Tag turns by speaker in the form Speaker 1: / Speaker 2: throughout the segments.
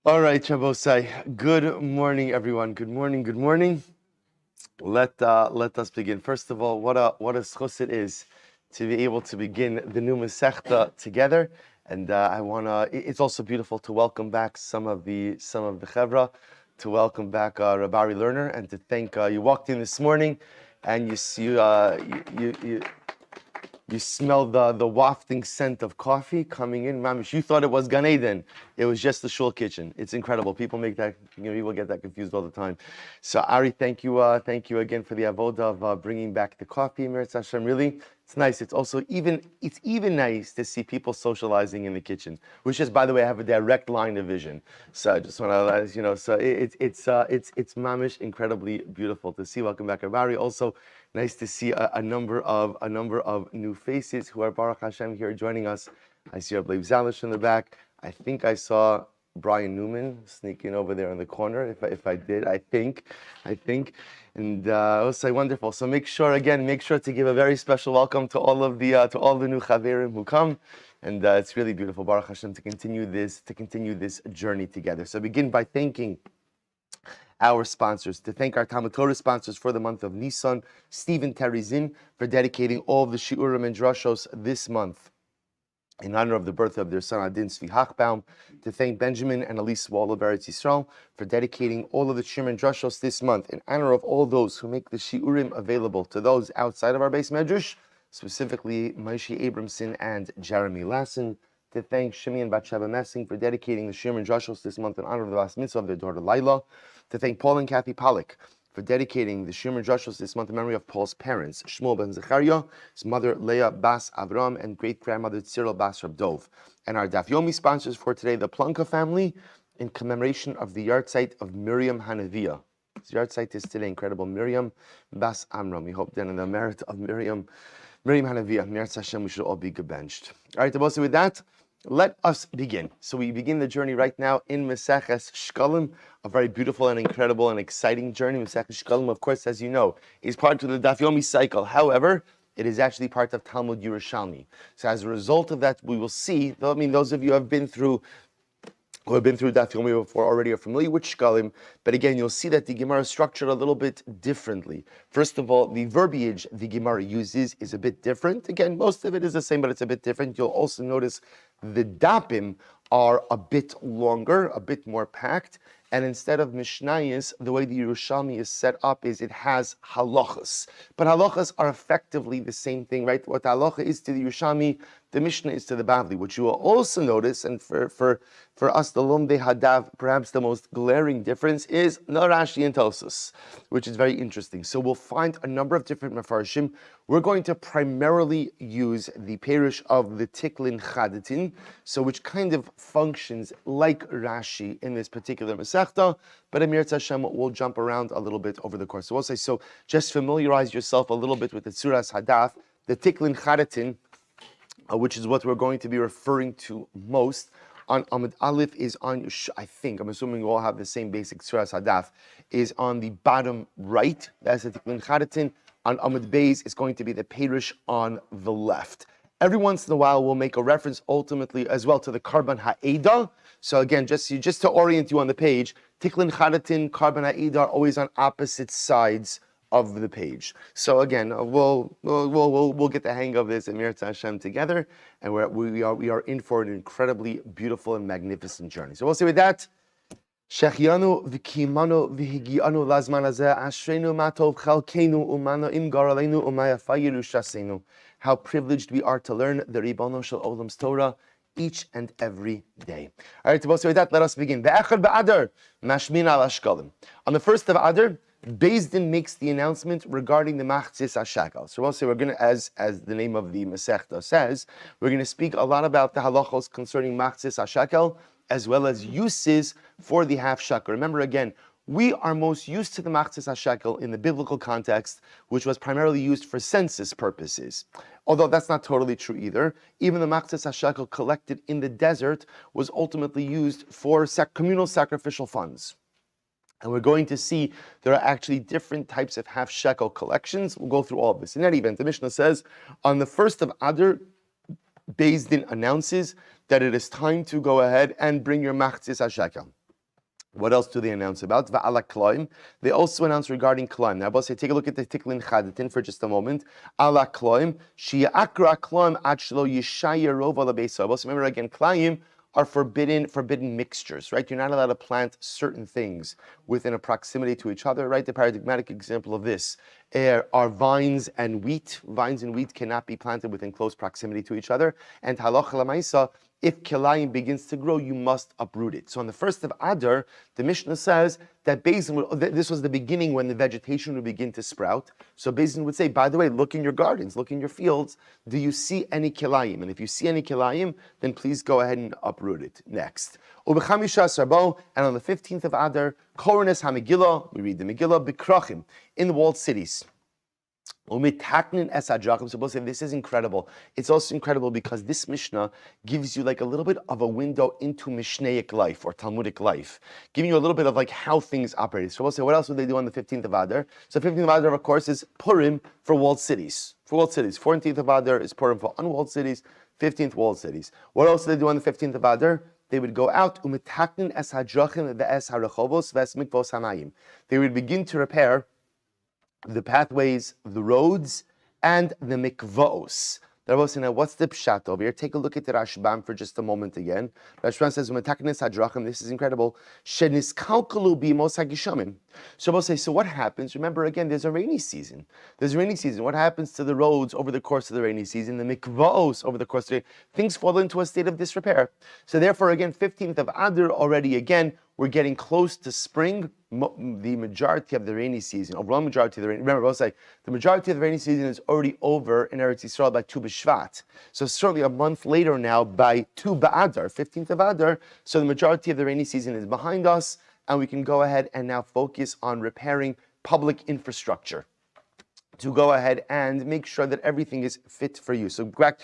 Speaker 1: All right, Chabosai. Good morning, everyone. Good morning. Good morning. Let us begin. First of all, what a schus it is to be able to begin the new Masechta together. And I wanna. It's also beautiful to welcome back some of the Chevra, to welcome back Rabari Learner, and to thank you. Walked in this morning, and you see you smell the wafting scent of coffee coming in. Mamish, you thought it was Gan Eden. It was just the shul kitchen. It's incredible. People make that, people get that confused all the time. So Ari, thank you again for the avoda of bringing back the coffee. Meretz Hashem, really, it's nice. It's even nice to see people socializing in the kitchen, which is, by the way, I have a direct line of vision. So I just want to let you know. So it's mamish, incredibly beautiful to see. Welcome back, Ari. Also, nice to see a number of new faces who are Baruch Hashem here joining us. I see Rabbi Zalish in the back. I think I saw Brian Newman sneaking over there in the corner. If I did, I think, and also wonderful. So make sure to give a very special welcome to all of the new Chaverim who come, and it's really beautiful, Baruch Hashem, to continue this journey together. So begin by thanking our sponsors, to thank our Talmud Torah sponsors for the month of Nisan, Czinn Teri Kahn for dedicating all of the Shiurim and Drashos this month in honor of the birth of their son Adin Tzvi Hochbaum, to thank Benjamin and Elys Wohl of Eretz Yisrael for dedicating all of the Shiurim and Drashos this month in honor of all those who make the Shiurim available to those outside of our Beis Midrash, specifically Moishe Abramson and Jeremy Lasson, to thank Shimmy Batsheva Messing for dedicating the Shiurim and Drashos this month in honor of the Bas Mitzva of their daughter Lilah, to thank Paul and Kathy Pollack for dedicating the Shiurim and Drashos this month in memory of Paul's parents, Shmuel ben Zechariah, his mother Leah Bas Avram, and great-grandmother Cyril Bas Rabdov. And our Daf Yomi sponsors for today, the Plunka family, in commemoration of the yahrzeit of Miriam Hanaviah. His yahrzeit is today, incredible. Miriam Bas Amram. We hope that in the merit of Miriam Hanaviah, Meretz Hashem, we should all be gebenched. All right, with that, let us begin. So we begin the journey right now in Maseches Shekalim, a very beautiful and incredible and exciting journey. Maseches Shekalim, of course, as you know, is part of the Daf Yomi cycle. However, it is actually part of Talmud Yerushalmi. So as a result of that, we will see, those of you who have been through Daf Yomi before already are familiar with Shekalim, but again, you'll see that the Gemara is structured a little bit differently. First of all, the verbiage the Gemara uses is a bit different. Again, most of it is the same, but it's a bit different. You'll also notice the dapim are a bit longer, a bit more packed, and instead of Mishnayos, the way the Yerushalmi is set up is it has halachas. But halachas are effectively the same thing, right? What the halacha is to the Yerushalmi, the Mishnah is to the Bavli. What you will also notice, and for us, the Lomdei Hadav, perhaps the most glaring difference is no Rashi and Tosos, which is very interesting. So we'll find a number of different Mefarshim. We're going to primarily use the parish of the Tiklin Chadatin, so which kind of functions like Rashi in this particular Masechta, but Amir Hashem will jump around a little bit over the course. So we'll say, so just familiarize yourself a little bit with the Tzuras Hadaf, the Tiklin Chadatin, which is what we're going to be referring to most. On Amud Aleph is on, I'm assuming we all have the same basic Tzuras Hadaf, is on the bottom right. That's the Tiklin Chadatin. On Amud Beis is going to be the parish on the left. Every once in a while, we'll make a reference ultimately as well to the Karban Ha'eda. So again, just to orient you on the page, Tiklin Chadatin, Karban Ha'eda are always on opposite sides of the page. So again, we'll get the hang of this in Meretz Hashem together, and we are in for an incredibly beautiful and magnificent journey. So we'll see with that. Shechianu v'kimanu v'higianu lazman hazeh ashrenu matov chalkeinu umano im garalenu umayafayiru shasenu. How privileged we are to learn the Ribono Shel Olam's Torah each and every day. All right, so with that, let us begin. Be'echad ba'adar mashmin al Shekalim. On the first of Adar, Beis Din makes the announcement regarding the Machzis HaShekel. So we'll say we're going to, as the name of the Masechta says, we're going to speak a lot about the halachos concerning Machzis HaShekel, as well as uses for the half-shekel. Remember again, we are most used to the Machzis HaShekel in the biblical context, which was primarily used for census purposes. Although that's not totally true either. Even the Machzis HaShekel collected in the desert was ultimately used for communal sacrificial funds. And we're going to see there are actually different types of half-shekel collections. We'll go through all of this. In any event, the Mishnah says, on the first of Adar, Beis Din announces that it is time to go ahead and bring your Machzis HaShekel. What else do they announce about? Va'ala kloim. They also announce regarding kloim. Now, I'll say, take a look at the tiklin chadatin for just a moment. Ala kloim. Shi'akra kloim ad shelo yishaya rov ala beisa. Remember again, kloim are forbidden mixtures, right? You're not allowed to plant certain things within a proximity to each other, right? The paradigmatic example of this are vines and wheat. Vines and wheat cannot be planted within close proximity to each other. And halacha lamaisa, if kilayim begins to grow, you must uproot it. So on the first of Adar, the Mishnah says that this was the beginning when the vegetation would begin to sprout. So Bezin would say, by the way, look in your gardens, look in your fields. Do you see any kilayim? And if you see any kilayim, then please go ahead and uproot it. Next. And on the 15th of Adar, Korones HaMegillah, we read the Megillah, Bikrachim, in the walled cities. So both say this is incredible. It's also incredible because this Mishnah gives you like a little bit of a window into Mishnaic life or Talmudic life, giving you a little bit of like how things operate. So we'll say, what else would they do on the 15th of Adar? So 15th of Adar, of course, is Purim for walled cities. 14th of Adar is Purim for unwalled cities. 15th walled cities. What else do they do on the 15th of Adar? They would go out. They would begin to repair the pathways, the roads, and the mikvos. Now, what's the pshat over here? Take a look at the Rashbam for just a moment again. Rashbam says, this is incredible. So we'll say, so what happens? Remember, again, there's a rainy season. What happens to the roads over the course of the rainy season? The mikvos over the course of the things fall into a state of disrepair. So therefore, again, 15th of Adar, already again, we're getting close to spring. The majority of the rainy season, overall majority of the rainy, remember, I'll say, the majority of the rainy season is already over in Eretz Yisrael by Tu B'Shvat. So certainly a month later now by Tu B'Adar, 15th of Adar, so the majority of the rainy season is behind us, and we can go ahead and now focus on repairing public infrastructure to go ahead and make sure that everything is fit for you. So back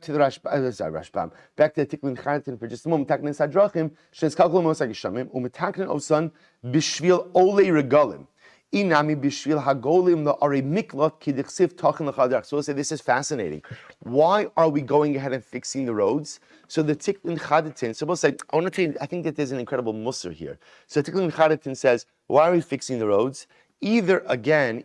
Speaker 1: to the Rashbam, back to the Tiklin Chadatin for just a moment. Taknin Sadrachim, Sheskalkul Mosag Shamim, Umetaknin Osan, Bishvil Ole Regalim. Inami Bishvil Hagolim the Ari Miklot Kidiksiv Tachin Lachadach. So we'll say this is fascinating. Why are we going ahead and fixing the roads? So the Tiklin Chadatin, so we'll say, I want to tell you, I think that there's an incredible musar here. So Tiklin Chadatin says, why are we fixing the roads? Either again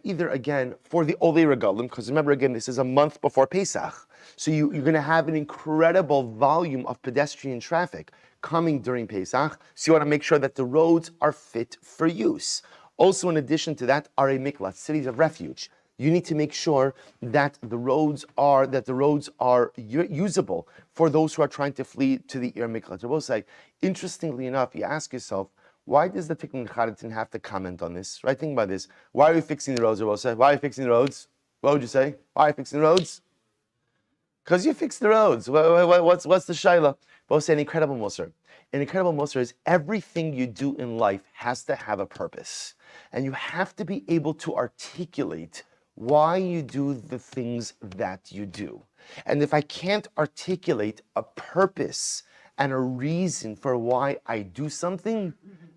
Speaker 1: for the Olei Regalim, because remember again, this is a month before Pesach. So you're going to have an incredible volume of pedestrian traffic coming during Pesach. So you want to make sure that the roads are fit for use. Also, in addition to that, are a miklat, cities of refuge. You need to make sure that the roads are usable for those who are trying to flee to the Ir Miklat. We'll say, interestingly enough, you ask yourself, why does the Tikkun Chadatin have to comment on this? Right? Think about this. Why are we fixing the roads? We'll say, why are you fixing the roads? What would you say? Why are you fixing the roads? Because you fix the roads. What's the shaila? We'll say an incredible musar. An incredible musar is everything you do in life has to have a purpose. And you have to be able to articulate why you do the things that you do. And if I can't articulate a purpose and a reason for why I do something,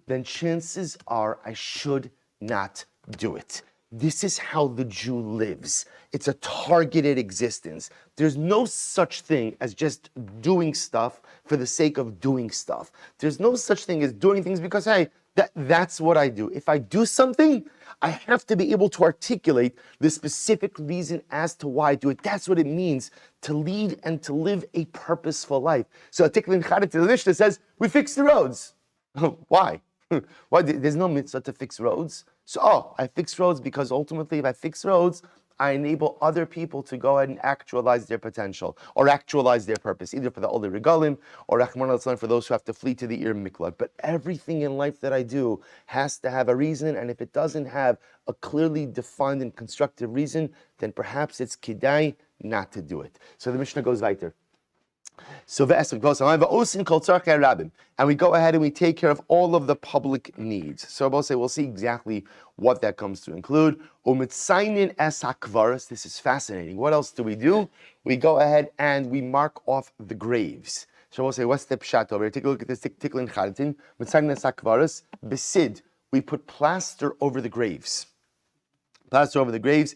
Speaker 1: then chances are I should not do it. This is how the Jew lives. It's a targeted existence. There's no such thing as just doing stuff for the sake of doing stuff. There's no such thing as doing things because, hey, that's what I do. If I do something, I have to be able to articulate the specific reason as to why I do it. That's what it means to lead and to live a purposeful life. So Tiklin Chadatin, the Mishnah says, we fix the roads. Why? Why? There's no mitzvah to fix roads. So, I fix roads because ultimately if I fix roads, I enable other people to go ahead and actualize their potential or actualize their purpose, either for the Olei Regalim or Rahman al-Islam for those who have to flee to the Ir Miklat. But everything in life that I do has to have a reason, and if it doesn't have a clearly defined and constructive reason, then perhaps it's kidai not to do it. So the Mishnah goes weiter. So and we go ahead and we take care of all of the public needs. So we'll see exactly what that comes to include. This is fascinating. What else do? We go ahead and we mark off the graves. So we'll say, what's the pshat over here? Take a look at this Tiklin Chadatin. Besid, we put plaster over the graves. plaster over the graves.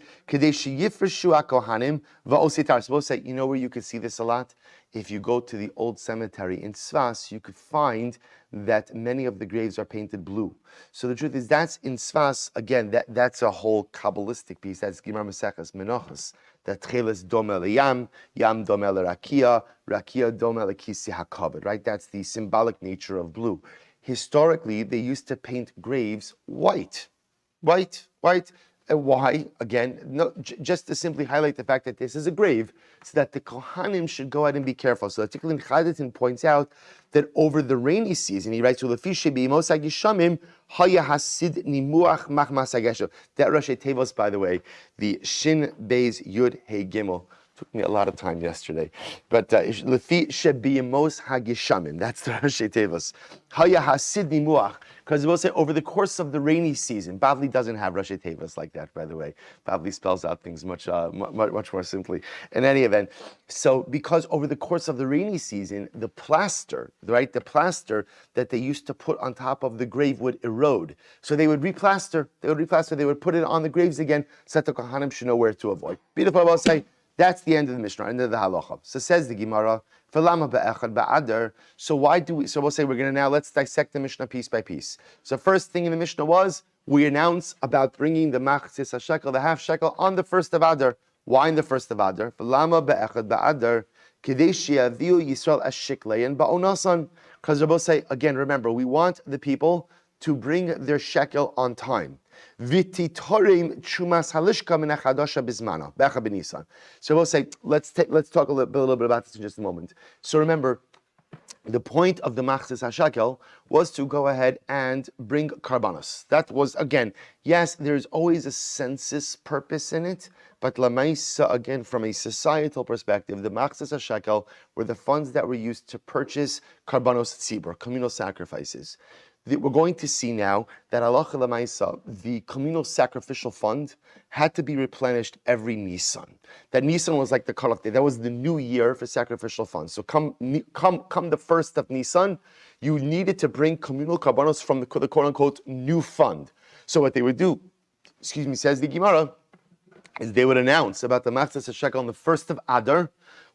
Speaker 1: Suppose say, you know where you could see this a lot? If you go to the old cemetery in Tzfas, you could find that many of the graves are painted blue. So the truth is, that's in Tzfas, again, that's a whole Kabbalistic piece. That's Gemara Maseches Menachos. That Tcheles Dome Yam, Yam Dome Rakia, Rakia Dome Kisi HaKavod, right? That's the symbolic nature of blue. Historically, they used to paint graves white. White. And why? Again, no, just to simply highlight the fact that this is a grave, so that the Kohanim should go out and be careful. So the Czinn Teri Kahn Czinn points out that over the rainy season, he writes, that Rashi Tevos, by the way, the Shin Beis Yud Hey Gimel, took me a lot of time yesterday, but Lefi Shebiyemos Hagishamim, that's the Rashi Tevos. Haya Hasid Nimuach, because we'll say over the course of the rainy season, Bavli doesn't have Rashi Tevos like that, by the way. Bavli spells out things much more simply. In any event, so because over the course of the rainy season, the plaster that they used to put on top of the grave would erode. So they would replaster, they would put it on the graves again, so that the Kohanim should know where to avoid. Beautiful, I'll say. That's the end of the Mishnah, end of the halacha. So says the Gemara, so why do we, so we'll say let's dissect the Mishnah piece by piece. So first thing in the Mishnah was, we announce about bringing the machzis hashekel, the half shekel, on the first of Adar. Why in the first of Adar? Because Rabbi say, again, remember, we want the people to bring their shekel on time. Vititorim chumas halishka min achadasha bismana becha benisan. So we'll say, let's talk a little bit about this in just a moment. So remember, the point of the machzis hashekel was to go ahead and bring karbanos. That was, again, yes, there's always a census purpose in it, but lamaisa, again, from a societal perspective, the machzis hashekel were the funds that were used to purchase karbanos tzibur, communal sacrifices. We're going to see now that halacha l'maisa, the communal sacrificial fund, had to be replenished every Nisan. That Nisan was like the cutoff day. That was the new year for sacrificial funds. So come the first of Nisan, you needed to bring communal karbanos from the quote-unquote new fund. So what they would do, says the Gemara, is they would announce about the machzis hashekel on the first of Adar,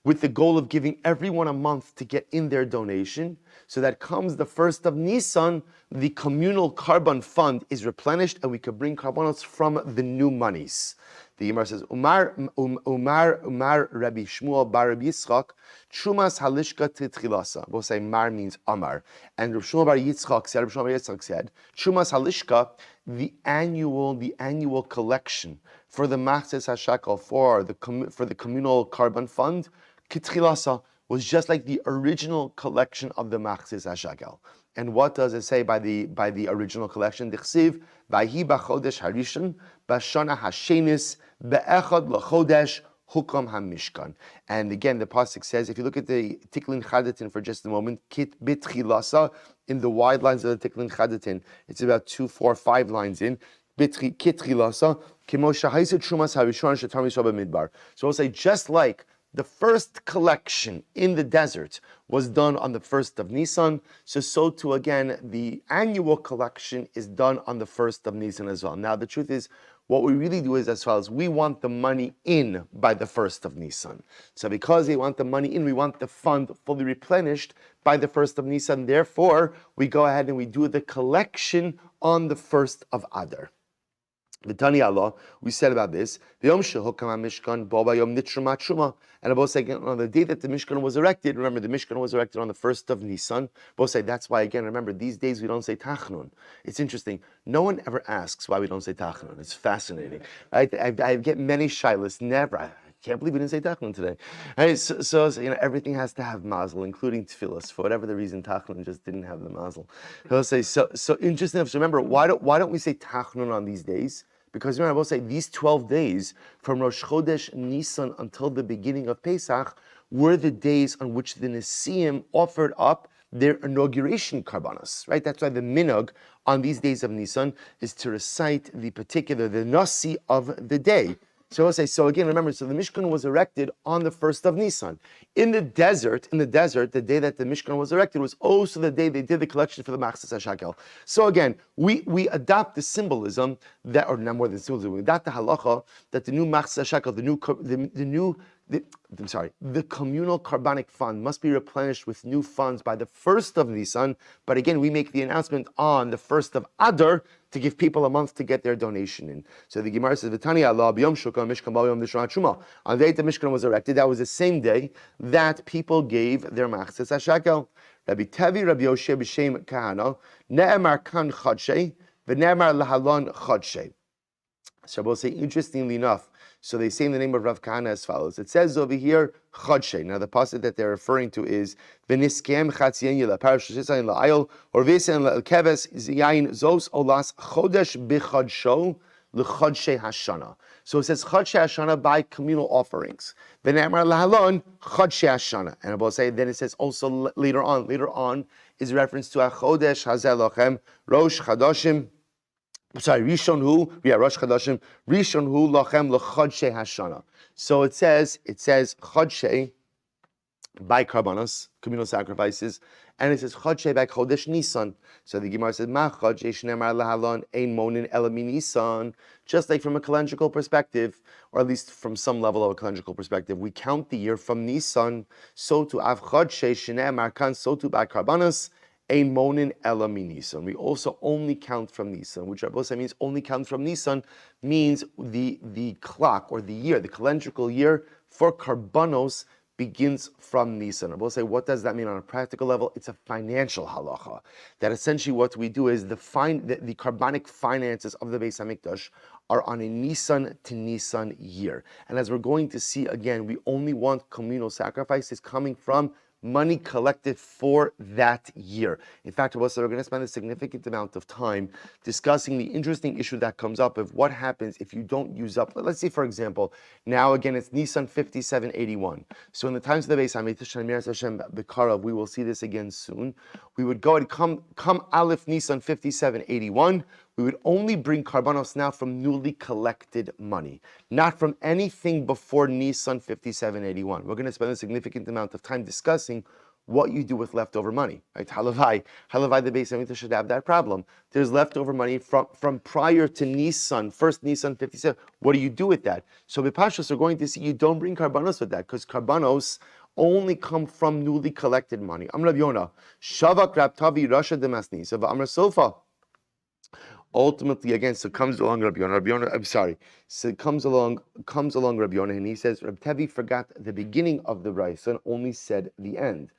Speaker 1: with the goal of giving everyone a month to get in their donation. So that comes the first of Nisan, the communal carbon fund is replenished, and we could bring carbonates from the new monies. The Gemara says, Umar Rabbi Shmuel bar Rabbi Yitzchak, Chumas halishka titchilasa. We'll say Mar means Amar. And Rabbi Shmuel bar Yitzchak said, Chumas halishka, the annual collection for the machzis hashekel, for the communal carbon fund, kitchilasa, was just like the original collection of the machzis hashekel. And what does it say by the original collection? Dichsiv, Vahi b'chodesh harishon, b'shana hashenis, be'echad l'chodesh, hukam hamishkan. And again, the pasuk says, if you look at the Tiklin Chadatin for just a moment, kit bitchilasa, in the wide lines of the Tiklin Chadatin, it's about 2, 4, 5 lines in, kitchilasa, kimosha haisu trumas harishon shetar misra b'midbar. So we'll say, just like the first collection in the desert was done on the first of Nisan, so too again, the annual collection is done on the first of Nisan as well. Now the truth is, what we really do is as follows: we want the money in by the first of Nisan. So because we want the money in, we want the fund fully replenished by the first of Nisan. Therefore, we go ahead and we do the collection on the first of Adar. V'tani Allah, we said about this. V'yom shehokam Mishkan bo b'yom nitruma truma. And Abba say again, on the day that the Mishkan was erected, remember the Mishkan was erected on the first of Nisan. Abba say that's why again, remember these days we don't say Tachnun. It's interesting. No one ever asks why we don't say Tachnun. It's fascinating, right? I get many shilas. Never. I can't believe we didn't say Tachnun today. Right? So everything has to have mazel, including tefillas. For whatever the reason, Tachnun just didn't have the mazel. He'll say so interesting enough. So remember, why don't we say Tachnun on these days? Because remember, I will say these 12 days from Rosh Chodesh Nisan until the beginning of Pesach were the days on which the Nesiim offered up their inauguration karbanos, right? That's why the minhag on these days of Nisan is to recite the Nasi of the day. So I'll say, so again, remember, so the Mishkan was erected on the 1st of Nisan. In the desert, the day that the Mishkan was erected was also the day they did the collection for the Machzas HaShekel. So again, we adopt the symbolism that, or not more than symbolism, we adopt the halacha that the new Machzas HaShekel, the communal carbonic fund must be replenished with new funds by the 1st of Nisan. But again, we make the announcement on the 1st of Adar to give people a month to get their donation in. So the Gemara says, "V'tani Allah b'yom shukah mishkan b'yom nishrat shuma." On the day the Mishkan was erected, that was the same day that people gave their machzas hashekel. Rabbi Tevi, Rabbi Yoshe b'shem Kahana, ne'emar kan chodshei, v'ne'emar lahalon chodshei. So we'll say, interestingly enough, so they say in the name of Rav Kahana as follows. It says over here, Chodshei. Now the pasuk that they're referring to is V'niskem chatziyen yila parash shisayin la'ayol or v'isen la'keves ziyayin zos olas chodesh b'chodsho l'chodshei hashana. So it says Chodshei hashana by communal offerings. V'ne'emar lahalon Chodshei hashana. And I will say then it says also later on is reference to a chodesh hazel lochem rosh chadashim. Rishon Hu Chadashim, Rishon Hu Lachem L'Chodshei Hashana. So it says Chodshei by karbanos, communal sacrifices, and it says Chodshei by Chodesh Nisan. So the Gemara says Ma Chodshei Shneimar Lahalon Ein Monin Elami Nisan. Just like from a calendrical perspective, or at least from some level of a calendrical perspective, we count the year from Nisan. So to Av Chodshei Shneimar Kan, so to by karbanos. Ein monin ela mi Nisan. We also only count from Nisan, which Rabbi Silber means only count from Nisan, means the clock or the year, the calendrical year for karbanos begins from Nisan. Rabbi Silber say, what does that mean on a practical level? It's a financial halacha. That essentially what we do is the carbonic finances of the Beis Hamikdash are on a Nisan to Nisan year. And as we're going to see again, we only want communal sacrifices coming from money collected for that year. In fact, we're going to spend a significant amount of time discussing the interesting issue that comes up of what happens if you don't use up. Let's say, for example, now again it's Nisan 5781. So in the times of the Beis Hamikdash, Hashem B'Karav, we will see this again soon. We would go and come Aleph Nisan 5781. We would only bring karbanos now from newly collected money, not from anything before Nisan 5781. We're going to spend a significant amount of time discussing what you do with leftover money. Right? Halavai, the Beis Hamikdash should have that problem. There's leftover money from prior to Nisan, first Nisan 57. What do you do with that? So B'Pashtos are going to see you don't bring karbanos with that, because karbanos only come from newly collected money. Amr Rav Yonah, Shavak Rab Tavi Rasha Demasni. So Amr Sofa. Ultimately, again, so comes along Rabbi Yonah. So comes along Rabbi Yonah, and he says, Rab Tevi forgot the beginning of the brayso and only said the end.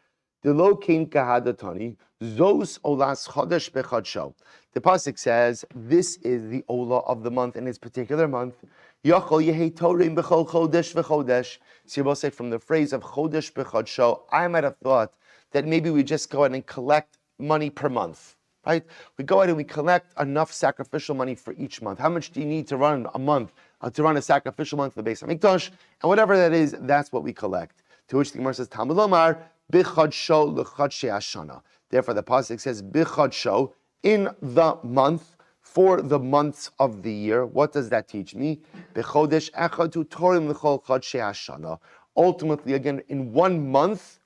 Speaker 1: The lo kain kahadatani zos olas chodesh bechodsho. The pasuk says this is the ola of the month in its particular month. Yachol yehei torim bechol chodesh v'chodesh. So you will say from the phrase of chodesh bechodsho, I might have thought that maybe we just go ahead and collect money per month. Right? We go ahead and we collect enough sacrificial money for each month. How much do you need to run a month, to run a sacrificial month for the Beis Hamikdash? And whatever that is, that's what we collect. To which the Gemara says, Talmud Lomar, B'chodsho l'chodshei hashana. Therefore, the pasuk says, B'chodsho, in the month, for the months of the year. What does that teach me? B'chodesh echad tu torim l'chol chodshei hashana. Ultimately, again, in 1 month,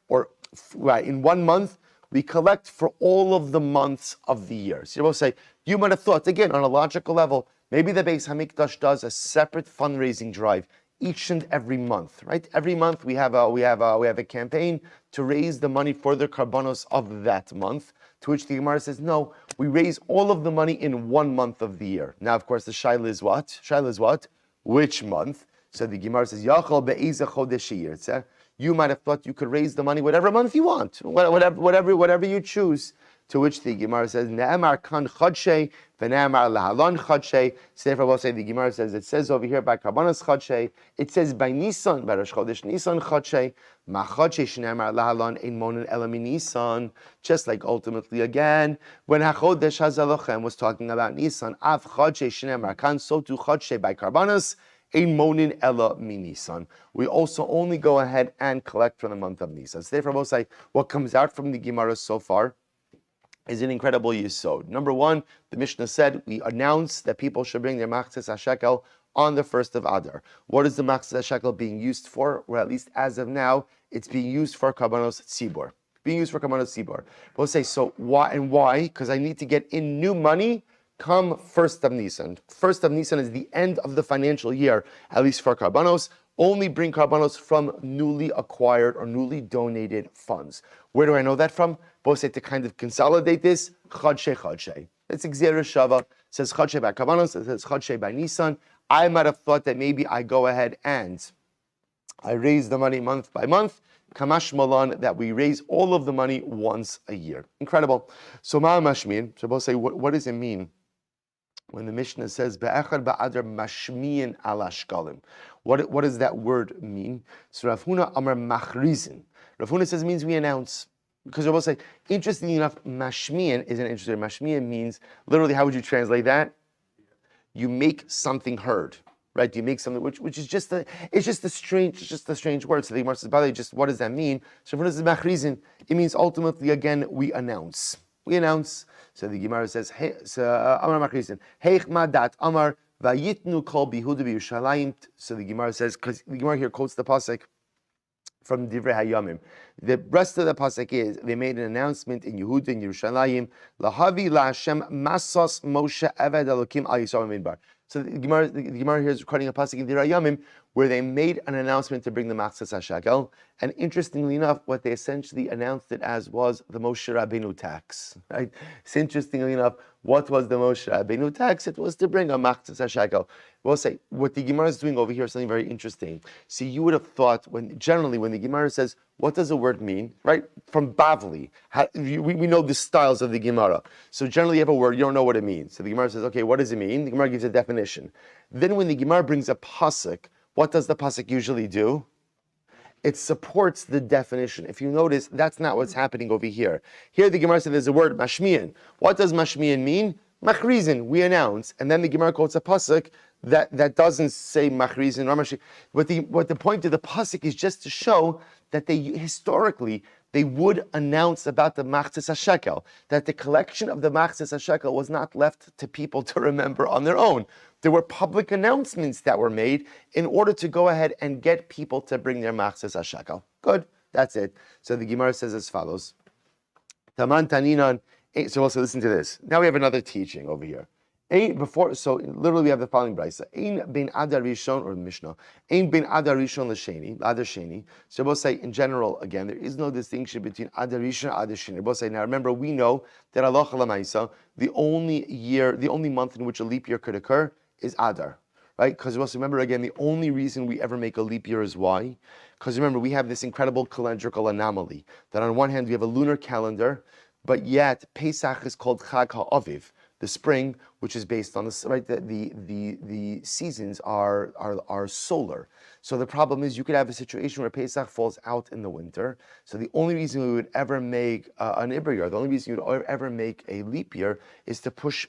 Speaker 1: we collect for all of the months of the year. So you will say, you might have thought, again, on a logical level, maybe the Beis Hamikdash does a separate fundraising drive each and every month, right? Every month we have a campaign to raise the money for the karbanos of that month. To which the Gemara says, no, we raise all of the money in 1 month of the year. Now, of course, the shaila is what? Which month? So the Gemara says, Yachol be'ezeh chodesh yirtzeh. You might have thought you could raise the money whatever month you want, whatever you choose. To which the Gemara says, Ne'emar kan chodshei, v'ne'emar lahalon chodshei. So therefore, we'll say the Gemara says, it says over here by karbanos chodshei, it says by Nisan, by Rosh Chodesh Nisan chodshei, ma chodshei shne'emar lahalon ein monin ela mi Nisan. Just like ultimately again, when HaChodesh HaZalochem was talking about Nisan, av chodshei shne'emar kan, so to chodshei by karbanos, ein monin ela mi Nisan. We also only go ahead and collect from the month of Nisan. So therefore, we'll say, what comes out from the Gemara so far is an incredible yisod. Number one, the Mishnah said, we announced that people should bring their machzas hashekel on the first of Adar. What is the Machzas Shekel being used for? Or at least as of now, it's being used for Karbanos Tzibor. Being used for Karbanos Tzibor. We'll say, so why and why? Because I need to get in new money come first of Nisan. First of Nisan is the end of the financial year, at least for Karbanos. Only bring Karbanos from newly acquired or newly donated funds. Where do I know that from? Both say to kind of consolidate this, Chadshei. It's Gzera Shava. It says Chadshei by Karbanos, it says Chadshei by Nisan. I might have thought that maybe I go ahead and I raise the money month by month. Kamash Malan, that we raise all of the money once a year. Incredible. So Ma'am Mashmin, so both say, what does it mean when the Mishnah says Be'echad ba'adar mashmiyin ala shkalim? What does that word mean? So Rav Huna Amar Machrizin. Rav Huna says it means we announce. Because Rav say, interestingly enough, mashmiyin isn't interesting. Mashmiyin means, literally, how would you translate that? You make something heard, right? You make something which is just a strange word. So the Gemara says, by the way, just what does that mean? So Rav Huna says Machrizin. It means ultimately, again, we announce. We announce. So the Gemara says, hey, Amar Machrizin, Heich madat Amar vayitnu kol bihuda b'Yushalayim. So the Gemara says, because the Gemara here quotes the pasuk from Divrei Hayamim. The rest of the pasuk is they made an announcement in Yehuda and Yerushalayim, lahavi laHashem masas Moishe eved Elokim al Yisrael midbar. So the Gemara here is recording a pasuk in Divrei Hayamim where they made an announcement to bring the Machzas Shekel. And interestingly enough, what they essentially announced it as was the Moshe Rabbeinu tax. Right? So interestingly enough, what was the Moshe Rabbeinu tax? It was to bring a Machzas Shekel. We'll say what the Gemara is doing over here is something very interesting. See, you would have thought when the Gemara says, what does a word mean? Right? From Bavli, we know the styles of the Gemara. So generally you have a word, you don't know what it means. So the Gemara says, okay, what does it mean? The Gemara gives a definition. Then when the Gemara brings a pasuk, what does the pasuk usually do? It supports the definition. If you notice, that's not what's happening over here. Here the Gemara says there's a word, mashmiyan. What does mashmiyan mean? Machrizin, we announce. And then the Gemara quotes a pasuk that doesn't say machrizin or mashmiyan. What the point of the pasuk is just to show that they historically they would announce about the Machzas Shekel, that the collection of the Machzas Shekel was not left to people to remember on their own. There were public announcements that were made in order to go ahead and get people to bring their Machzas Shekel. Good, that's it. So the Gemara says as follows. Taman Taninan. So also listen to this. Now we have another teaching over here. So literally we have the following brisa. Ein ben Adar Rishon, or Mishnah. Ein ben Adar Rishon l'Sheni, Adar Sheni. So both say in general, again, there is no distinction between Adar Rishon and Adar Sheni. Both say, now remember, we know that halacha l'maisa, the only month in which a leap year could occur is Adar. Right? Because also remember, again, the only reason we ever make a leap year is why? Because remember, we have this incredible calendrical anomaly, that on one hand we have a lunar calendar, but yet Pesach is called Chag HaAviv, the spring, which is based on the right. The seasons are solar. So the problem is you could have a situation where Pesach falls out in the winter. So the only reason we would ever make an Iber year, the only reason you would ever make a leap year is to push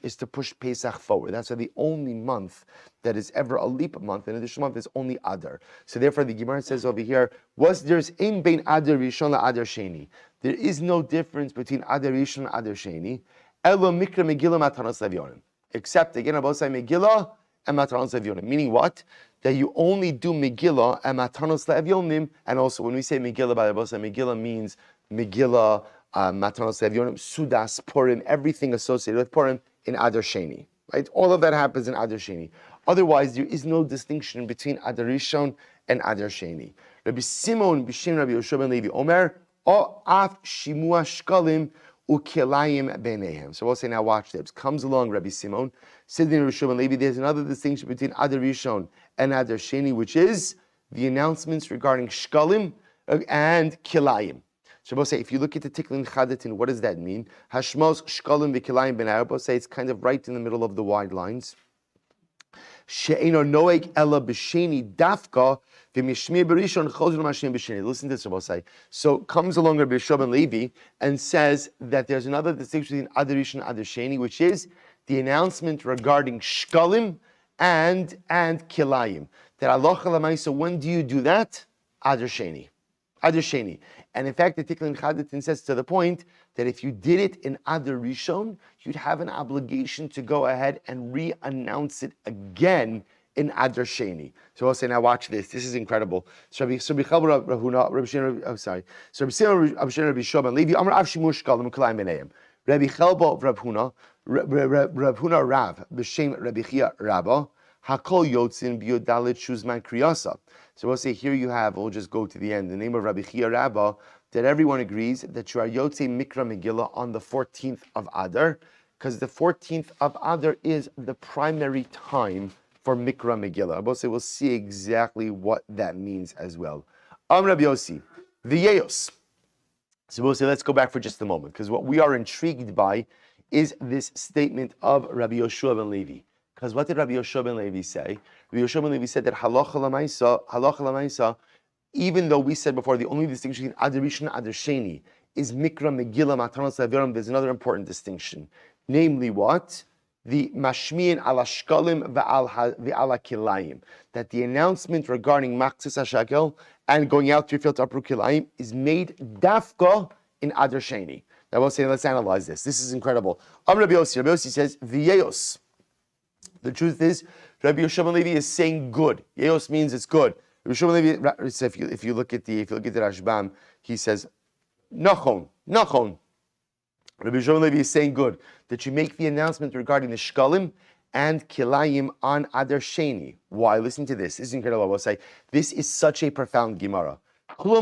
Speaker 1: Pesach forward. That's why the only month that is ever a leap month, an additional month, is only Adar. So therefore, the Gemara says over here, there's ein bein Adar Rishon la Adar Sheni. There is no difference between Adar Rishon and Adar Sheni. Elo mikra Megillah matanos levyonim. Except again, about say Megillah and matanos levyonim. Meaning what? That you only do Megillah and matanos levyonim. And also, when we say Megillah, by the way, Megillah means Megillah, matanos levyonim, Sudas, Purim, everything associated with Purim in Adar Sheni. Right? All of that happens in Adar Sheni. Otherwise, there is no distinction between Adar Rishon and Adar Sheni. Rabbi Simon b'shem Rabbi Yoshua ben Levi Omer, o af shimua shkalim ukelayim beinehem. So we'll say, now watch this. Comes along Rabbi Simon, said in Rabbi Levi, there's another distinction between Adar Rishon and Adar Sheni, which is the announcements regarding shkalim and kilayim. So we'll say, if you look at the Tiklin Chadatin, what does that mean? Hashmos shkalim v'kilayim b'nei. We'll say it's kind of right in the middle of the wide lines. She'eno noeg ela b'sheni dafka v'mishmir b'rishon chozul mashim b'sheni. Listen to this, Rabbi say. So comes along Rabbi Yoshua ben Levi and says that there's another distinction between Adar Rishon and Adar Sheni, which is the announcement regarding shkalim and kilayim. That halacha l'maisa, when do you do that? Adar Sheni. Adar Sheni. And in fact, the Tiklin Chadatin says to the point that if you did it in Adar Rishon, you'd have an obligation to go ahead and re-announce it again in Adar Sheni. So we'll say, now watch this. This is incredible. So Rabbi Silber, Rabbi Shimon, I'm sorry. So Rabbi Silber, Rabbi Shimon, Rabbi Shoban, Levi, Amar Av Shimush Shekalim Kalayim Beneim. Rabbi Chelbo, Rabbi Huna, Rav, B'Shem Rabbi Chia Rabba, Hakol Yotzin Biodalit Shuzman Kriyasa. So we'll say, here you have, we'll just go to the end, the name of Rabbi Chia Rabba, that everyone agrees that you are Yotze Mikra Megillah on the 14th of Adar, because the 14th of Adar is the primary time for Mikra Megillah. We'll say, we'll see exactly what that means as well. Rabbi Yossi, V'yeyos. So we'll say, let's go back for just a moment, because what we are intrigued by is this statement of Rabbi Yoshua ben Levi. Because what did Rabbi Yoshua ben Levi say? Rabbi Yoshua ben Levi said that halacha l'maisa, even though we said before the only distinction between Adar Rishon and Adar Sheni is Mikra Megillah Matanos Leviram, there's another important distinction. Namely what? The mashmiin ala shkalim ve'ala kilayim. That the announcement regarding Machzis HaShekel and going out to your field to uproot kilayim is made dafka in Adar Sheni. Now we'll say, let's analyze this. This is incredible. Rabbi Yossi says, V'yeyos. The truth is, Rabbi Yoshua ben Levi is saying good. Yeyos means it's good. Rabbi Yoshua ben Levi, if you look at the Rashbam, he says, Nachon. Rabbi Yoshua ben Levi is saying good, that you make the announcement regarding the shkalim and kilayim on Adar Sheni. Why? Listen to this. This is incredible. I will say, this is such a profound Gemara. Why do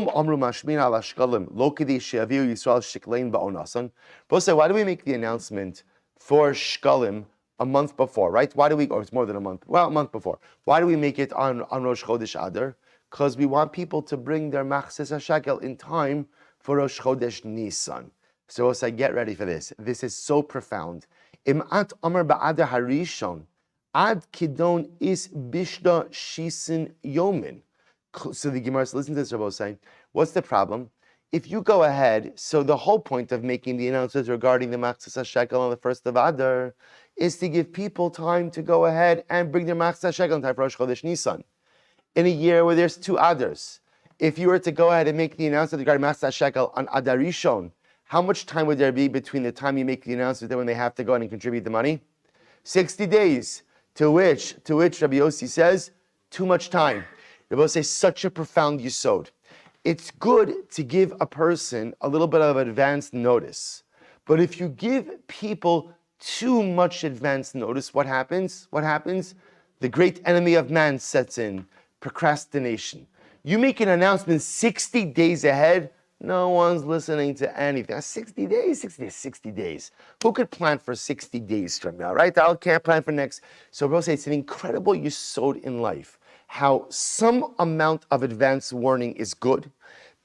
Speaker 1: we make the announcement for shkalim a month before, right? Why do we, or it's more than a month, well, a month before. Why do we make it on Rosh Chodesh Adar? Because we want people to bring their Machzis HaShekel in time for Rosh Chodesh Nisan. So we'll say, get ready for this. This is so profound. Imat Amar Ba'adar Harishon, Ad Kidon is Bishda Shisin Yomin. So the Gemara, listen to this, Rabbi saying, what's the problem? If you go ahead, so the whole point of making the announcements regarding the Machzis HaShekel on the 1st of Adar is to give people time to go ahead and bring their Machzis HaShekel in time for Rosh Chodesh Nisan. In a year where there's 2 Adars, if you were to go ahead and make the announcement regarding Machzis HaShekel on Adar Rishon, how much time would there be between the time you make the announcement and when they have to go in and contribute the money? 60 days. To which Rabbi Yossi says, too much time. Rabbi Yossi says, such a profound yesod. It's good to give a person a little bit of advance notice. But if you give people too much advance notice, what happens? The great enemy of man sets in, procrastination. You make an announcement 60 days ahead, no one's listening to anything. 60 days. Who could plan for 60 days from now, right? I can't plan for next. So Rabbi say it's an incredible yesod in life. How some amount of advance warning is good,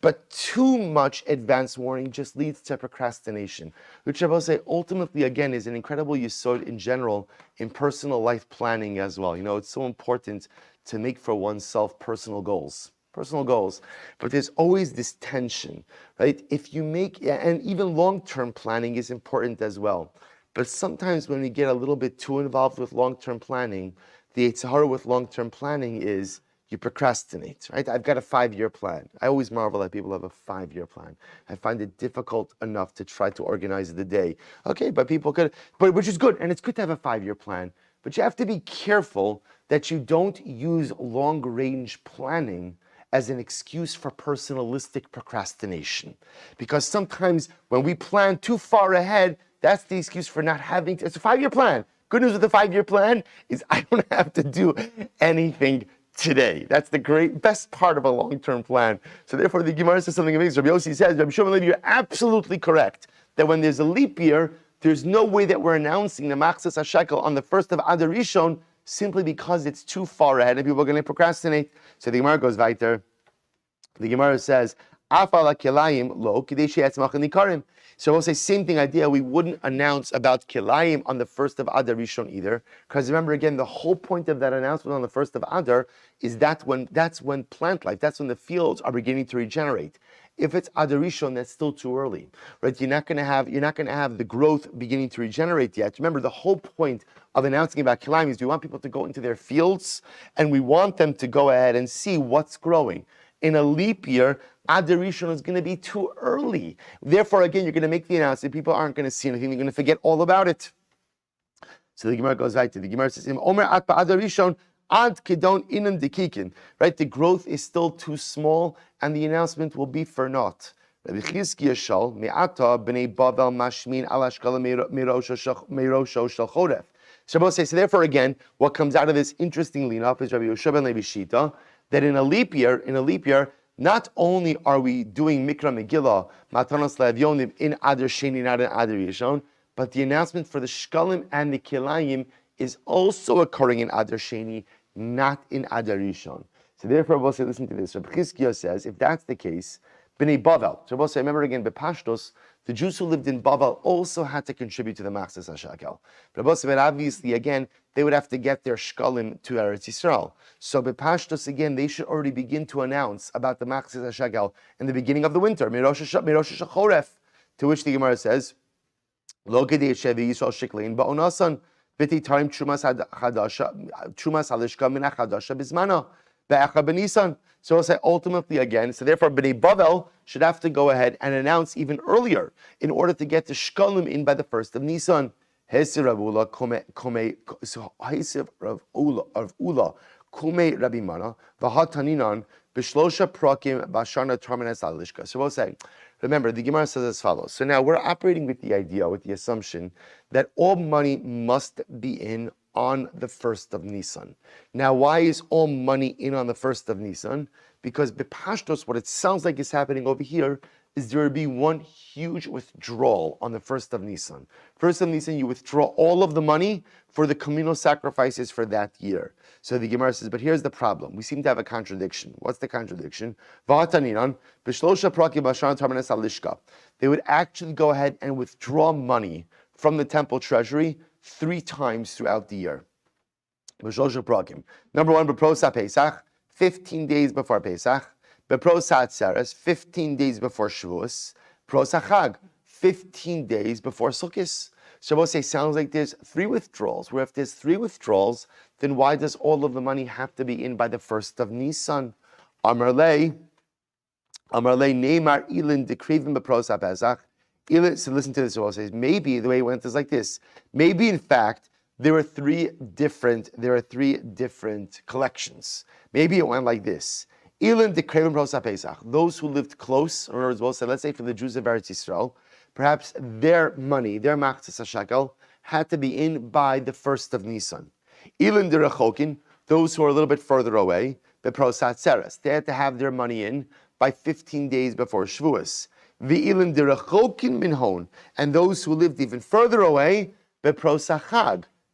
Speaker 1: but too much advance warning just leads to procrastination. Which Rabbi say ultimately, again, is an incredible yesod in general in personal life planning as well. You know, it's so important to make for oneself personal goals. But there's always this tension, right? If you make, and even long-term planning is important as well. But sometimes when we get a little bit too involved with long-term planning, the Yitzhara with long-term planning is you procrastinate, right? I've got a 5-year plan. I always marvel that people have a 5-year plan. I find it difficult enough to try to organize the day. Okay, but people could, but which is good, and it's good to have a 5-year plan. But you have to be careful that you don't use long-range planning as an excuse for personalistic procrastination. Because sometimes when we plan too far ahead, that's the excuse for not having to, it's a 5-year plan. Good news with the 5-year plan is I don't have to do anything today. That's the best part of a long-term plan. So therefore the Gemara says something amazing. Rabbi Yossi says, Rabbi Shimon, you're absolutely correct, that when there's a leap year, there's no way that we're announcing the Machzis HaShekel on the 1st of Adar Rishon simply because it's too far ahead and people are going to procrastinate. So the Gemara goes weiter. The Gemara says, so we'll say same thing idea. We wouldn't announce about kilayim on the 1st of Adar Rishon either, because remember again, the whole point of that announcement on the 1st of Adar is that's when plant life, that's when the fields are beginning to regenerate. If it's Adar Rishon, that's still too early, right? You're not going to have the growth beginning to regenerate yet. Remember, the whole point of announcing about kilayim is we want people to go into their fields and we want them to go ahead and see what's growing. In a leap year, Adar Rishon is going to be too early. Therefore, again, you're going to make the announcement. People aren't going to see anything. They're going to forget all about it. So the Gemara goes right to the Gemara says, Omer at Adar Rishon, Ad kedon inan dekikin. Right, the growth is still too small, and the announcement will be for naught. Rabbi Chizkiya shal me'ata b'nei Bavel mashmin al Shekalim meirosho shel chodef. So both say, so therefore again, what comes out of this interesting Lilah is Rabbi Yoshua ben Levi Shita, that in a leap year, not only are we doing Mikra Megillah, Matanos Le'avyonim in Adar Sheni, not in Adar Yishon, but the announcement for the Shekalim and the Kilayim is also occurring in Adar Sheni, not in Adar Yishon. So therefore, we'll say, listen to this. Rabbi Chizkiya says, if that's the case, B'nei Bavel. So we'll say, remember again, Bepashtos, the Jews who lived in Bavel also had to contribute to the Machzas HaShekel. But obviously, again, they would have to get their Shekalim to Eretz Yisrael. So Bepashtos, again, they should already begin to announce about the Machzas HaShekel in the beginning of the winter, Mirosh HaChoref, to which the Gemara says, Lo Kedei Shevi Yisrael Sheklein Ba'onasan, V'ti Tarim Trumas Halishka Min HaChadasha Bizmana, Be'echa B'Nisan. So we'll say ultimately again, so therefore B'nai Bavel should have to go ahead and announce even earlier in order to get the Shekalim in by the 1st of Nisan. Hesiv Rav Ula, Kume Rabbi Mana, V'hataninan, B'shlosha Prakim, Bashana Terminas Alishka. So we'll say, remember, the Gemara says as follows. So now we're operating with the idea, with the assumption that all money must be in on the 1st of Nisan. Now, why is all money in on the 1st of Nisan? Because Bepashtos, what it sounds like is happening over here, is there will be one huge withdrawal on the 1st of Nisan. 1st of Nisan, you withdraw all of the money for the communal sacrifices for that year. So the Gemara says, but here's the problem. We seem to have a contradiction. What's the contradiction? They would actually go ahead and withdraw money from the temple treasury 3 times throughout the year. Number 1, B'prosa Pesach, 15 days before Pesach. B'prosa Atzeres, 15 days before Shavuos. Prosa Chag, 15 days before Sukkot. So we'll say, sounds like there's 3 withdrawals. Where if there's 3 withdrawals, then why does all of the money have to be in by the 1st of Nisan? Amarle Neymar Ilin Dekrivim B'prosa Pesach. So listen to this. It says maybe the way it went is like this. Maybe in fact there are three different collections. Maybe it went like this. Those who lived close, in other words, we'll say, let's say for the Jews of Eretz Yisrael, perhaps their money, their Machzas HaShekel, had to be in by the 1st of Nisan. Those who are a little bit further away, they had to have their money in by 15 days before Shavuos. And those who lived even further away,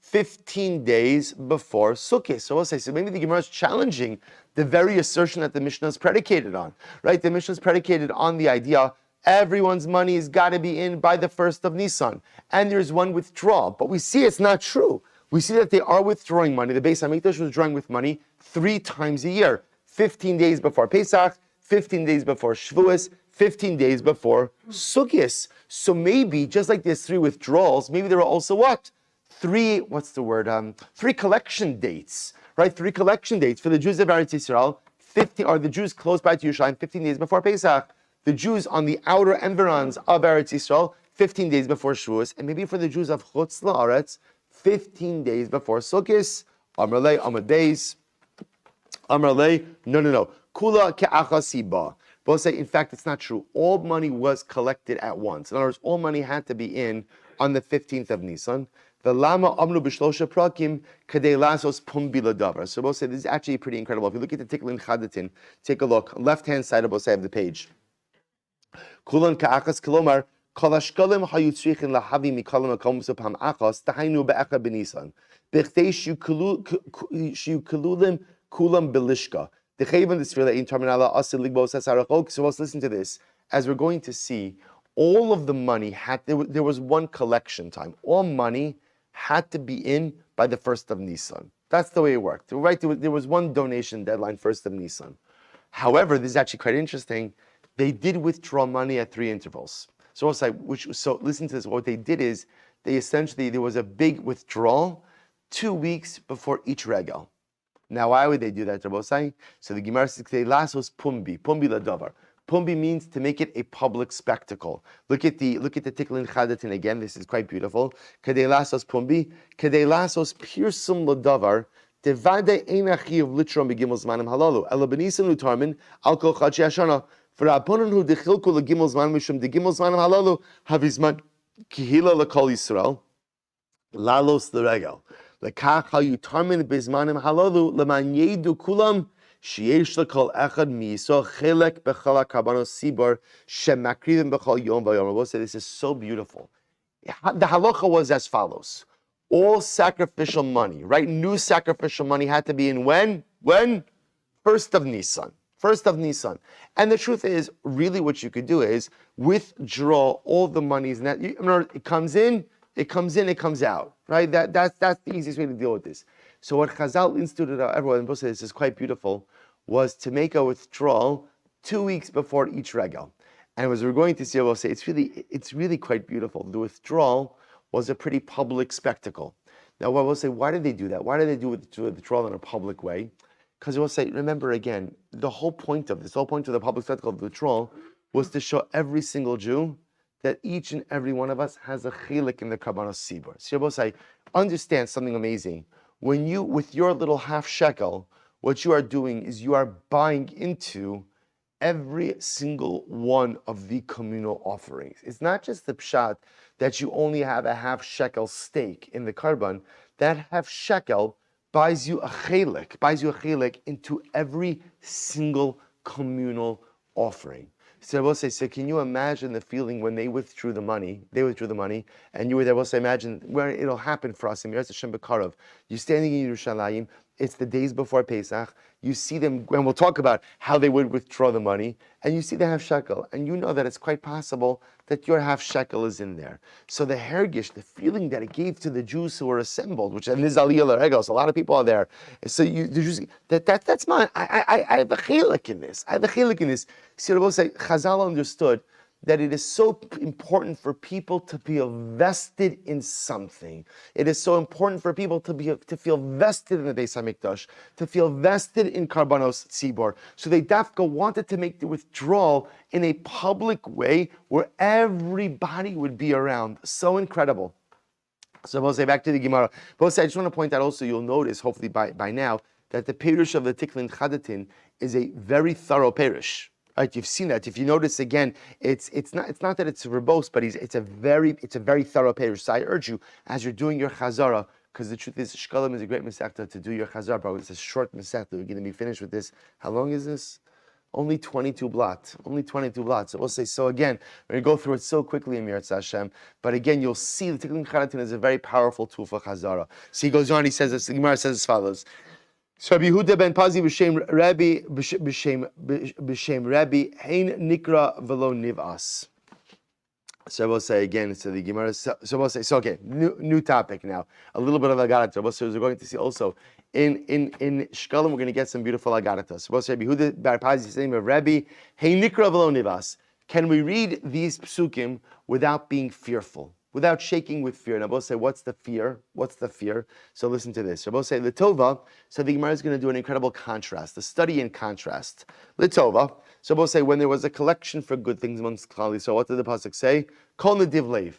Speaker 1: 15 days before Sukkot. So we'll say, so maybe the Gemara is challenging the very assertion that the Mishnah is predicated on, right? The Mishnah is predicated on the idea everyone's money has got to be in by the 1st of Nisan, and there's one withdrawal. But we see it's not true. We see that they are withdrawing money. The Beis Midrash was drawing with money 3 times a year, 15 days before Pesach, 15 days before Shavuos, 15 days before Sukkot. So maybe, just like there's 3 withdrawals, maybe there are also what? 3 collection dates, right? 3 collection dates for the Jews of Eretz Yisrael, 15, or the Jews close by to Yerushalayim, 15 days before Pesach. The Jews on the outer environs of Eretz Yisrael, 15 days before Shavuos, and maybe for the Jews of Chutz La'aretz, 15 days before Sukkot. Amrlei, Amad Beis. Amrlei, no. Kula ke'achasiba. Both say, in fact, it's not true. All money was collected at once. In other words, all money had to be in on the 15th of Nisan. The lama amnu b'shlosha prakim kadei lasos pumbi ladavar. So both say this is actually pretty incredible. If you look at the Tiklin Chadatin, take a look. Left-hand side of both sides of the page. Kulan ka'achas kilomar kol hashkalim hayu tzrichin lahavi mikalam akom supam achas tahainu be'echa b'nisan b'chtei shiukalulim kulam belishka. So let's listen to this. As we're going to see, all of the money there was one collection time. All money had to be in by the 1st of Nisan. That's the way it worked. Right? There was one donation deadline, 1st of Nisan. However, this is actually quite interesting. They did withdraw money at 3 intervals. So listen to this. What they did is there was a big withdrawal 2 weeks before each regel. Now, why would they do that, Rabbosai? So the Gemara says, "Lasos pumbi ladavar." Pumbi means to make it a public spectacle. Look at the Tiklin Chadatin again. This is quite beautiful. Kadei lasos pumbi, kadei lasos pirsum ladavar, Devade eina chiyuv litrom begimel zmanim halalu. Ela benisan utarmin al kol chadshi hashana. For Rabbanan who dechilku legimel zman mishum degimel zmanim halalu havizman kihila lekol Yisrael lalos l'regel. Lekach hayutarmin bezmanim halalu leman yedu kulam sheyesh lekol echad miyiso chelek bechal karbanos sibor shemakrivim bechal yom v'yom. Rabbi said this is so beautiful. The halacha was as follows. All sacrificial money, right? New sacrificial money had to be in when? When? First of Nisan. First of Nisan. And the truth is, really what you could do is withdraw all the monies. It comes in, it comes out. Right? That's the easiest way to deal with this. So what Chazal instituted, everyone said this is quite beautiful, was to make a withdrawal 2 weeks before each regal. And as we're going to see, I will say it's really quite beautiful. The withdrawal was a pretty public spectacle. Now, I will say, why did they do that? Why did they do the withdrawal in a public way? Because I will say, remember again, the whole point of the public spectacle of the withdrawal was to show every single Jew that each and every one of us has a chilik in the karbanos sibor. So I will say, understand something amazing. When you, with your little half shekel, what you are doing is you are buying into every single one of the communal offerings. It's not just the pshat that you only have a half shekel stake in the karban. That half shekel buys you a chelik into every single communal offering. So I will say, so can you imagine the feeling when they withdrew the money, and you were there, I will say, imagine where it'll happen for us in Miras Hashem B'Karov. You're standing in Yerushalayim, it's the days before Pesach, you see them, and we'll talk about how they would withdraw the money, and you see the half shekel, and you know that it's quite possible that your half shekel is in there. So the hergish, the feeling that it gave to the Jews who were assembled, which and this is Aliyah L'Regos, a lot of people are there. So the Jews, that's mine. I have a chilik in this. See, I will say, Chazal understood that it is so important for people to be vested in something. It is so important for people to feel vested in the Beis HaMikdash, to feel vested in Karbanos Tzibor. So they dafka wanted to make the withdrawal in a public way where everybody would be around. So incredible. So we'll say back to the Gemara. But I just want to point out also, you'll notice, hopefully by now, that the Perush of the Tiklin Chadatin is a very thorough Perush. Right, you've seen that. If you notice again, it's not that it's verbose, but it's a very thorough page. So I urge you, as you're doing your chazara, because the truth is, Shekalim is a great masechta to do your chazara, bro. It's a short masechta. We're going to be finished with this. How long is this? Only 22 blot. Only 22 blot. So we'll say, so again, we're going to go through it so quickly in Mirat Hashem. But again, you'll see the Tikkun Charatin is a very powerful tool for chazara. So he goes on, he says this, the Gemara says as follows. So Rabbi Yehuda ben Pazi b'shem Rabbi hein nikra v'lo nivas. So we'll say again. So the Gemara. So we'll say. So okay, new topic now. A little bit of agaratas. So we're going to see also in Shekalim we're going to get some beautiful agaratas. So we'll say Rabbi Yehuda ben Pazi saying Rabbi hein nikra v'lo nivas. Can we read these psukim without being fearful? Without shaking with fear. And I'll say, what's the fear? What's the fear? So listen to this. I'll say, L'tova. So the Gemara is going to do an incredible contrast, a study in contrast. L'tova. So I'll say, when there was a collection for good things amongst Klali, so what did the pasuk say? Kol nediv leiv.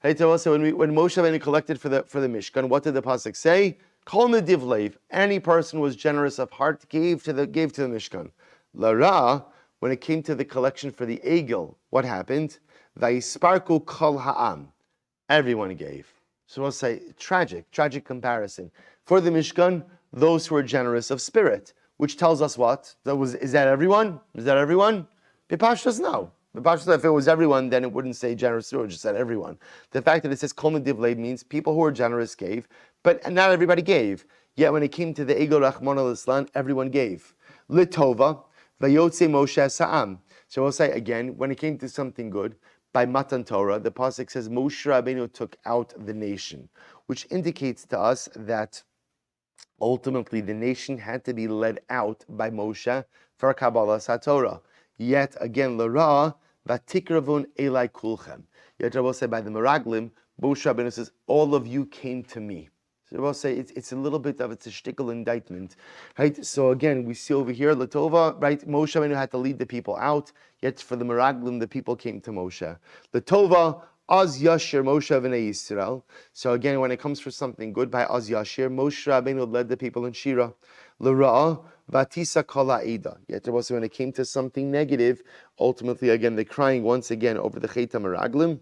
Speaker 1: Right, so also when Moishe Rabbeinu collected for the Mishkan, what did the pasuk say? Kol nediv leiv. Any person was generous of heart, gave to the Mishkan. Lara. When it came to the collection for the Egel, what happened? Vayisparku kol ha'am. Everyone gave. So we'll say, tragic comparison. For the Mishkan, those who were generous of spirit, which tells us what? Is that everyone? Bipashtas, no. Bipashtas, if it was everyone, then it wouldn't say generous, it would just said everyone. The fact that it says Kol Nediv Leib means people who were generous gave, but not everybody gave. Yet when it came to the Egel Rachmana Litzlan, everyone gave. Litova, Vayotze Moshe Sa'am. So we'll say again, when it came to something good, by Matan Torah, the pasuk says Moshe Rabbeinu took out the nation, which indicates to us that ultimately the nation had to be led out by Moshe for Kabbalah Satorah. Yet again, Lara Vatikravun Elai Kulchem. Yet I will say by the Meraglim, Moshe Rabbeinu says, all of you came to me. So we'll say it's a little bit of a shtickle indictment, right? So again, we see over here, Latova, right? Moshe Rabbeinu had to lead the people out, yet for the Meraglim, the people came to Moshe. Latova, Az Yashir Moshe V'nei Yisrael. So again, when it comes for something good, by Az Yashir, Moshe Rabbeinu led the people in Shira. L'ra'ah Vatisa Kol Ha'eda. Yet also when it came to something negative, ultimately again, they're crying once again over the Chet HaMeraglim.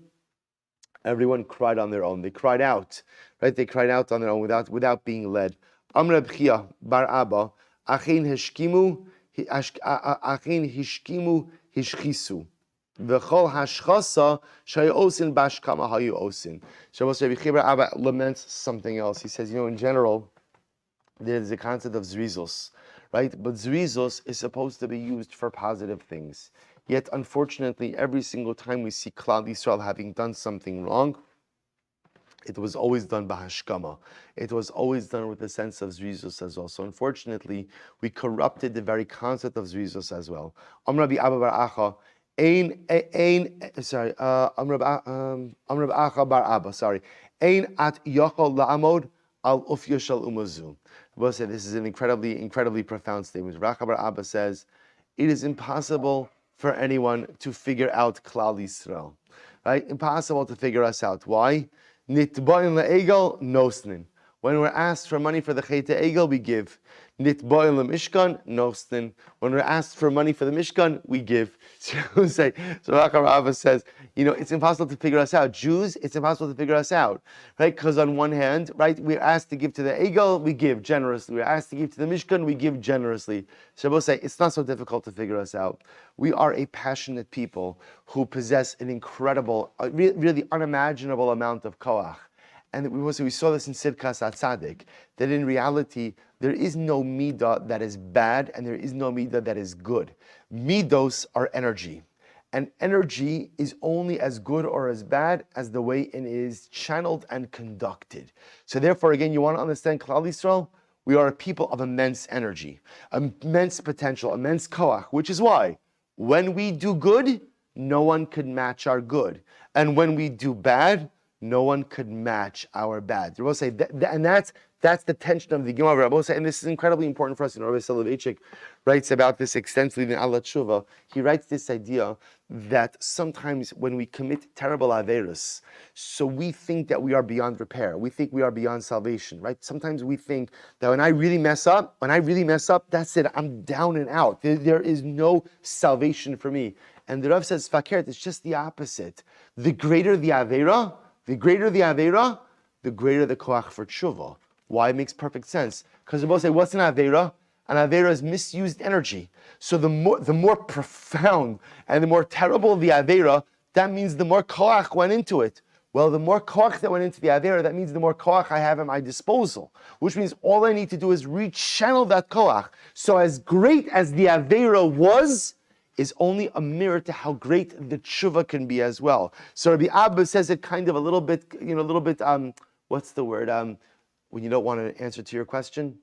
Speaker 1: Everyone cried on their own. They cried out, right? They cried out on their own without being led. Amr B'chia Bar Abba, Achin Hishkimu Hishchisu. V'chol hashchasa shayosin bash kama hayu osin. Shabbos Rabbi Silber Abba laments something else. He says, in general, there's a concept of zrizos, right? But zrizos is supposed to be used for positive things. Yet, unfortunately, every single time we see Klal Yisrael having done something wrong, it was always done bahashkama. It was always done with a sense of zrizos as well. So, unfortunately, we corrupted the very concept of zrizos as well. Rabbi Abba Bar Acha, Ein at yochol la'amod al ufya shel umazu. This is an incredibly profound statement. Rabbi Bar Abba says, it is impossible for anyone to figure out Klal Yisrael, right? Impossible to figure us out. Why? Nitboin le'egel nosnin. When we're asked for money for the Chet HaEgel, we give. Nitboin le'mishkan nosnin. When we're asked for money for the Mishkan, we give. So Rabbi Abba says, it's impossible to figure us out. Jews, it's impossible to figure us out, right? Because on one hand, right, we're asked to give to the Egel, we give generously. We're asked to give to the Mishkan, we give generously. So say it's not so difficult to figure us out. We are a passionate people who possess an incredible, really unimaginable amount of koach. And we saw this in Sidkas HaTzadik, that in reality, there is no midah that is bad and there is no midah that is good. Midos are energy. And energy is only as good or as bad as the way it is channeled and conducted. So therefore, again, you want to understand Klal Yisrael? We are a people of immense energy, immense potential, immense koach, which is why when we do good, no one could match our good. And when we do bad, no one could match our bad. Rabbi say, and that's the tension of the Gemara. Rabbi say, and this is incredibly important for us. Rabbi Silber writes about this extensively in Ala Tshuva. He writes this idea that sometimes when we commit terrible averos, so we think that we are beyond repair. We think we are beyond salvation, right? Sometimes we think that when I really mess up, that's it. I'm down and out. There is no salvation for me. And the Rav says, Fakert, it's just the opposite. The greater the avera, the greater the koach for tshuva. Why? It makes perfect sense. Because they both say, what's an avera? An avera is misused energy. So the more profound and the more terrible the avera, that means the more koach went into it. Well, the more koach that went into the avera, that means the more koach I have at my disposal. Which means all I need to do is rechannel that koach. So as great as the avera was, is only a mirror to how great the tshuva can be as well. So Rabbi Abba says it kind of a little bit, what's the word? When you don't want an answer to your question?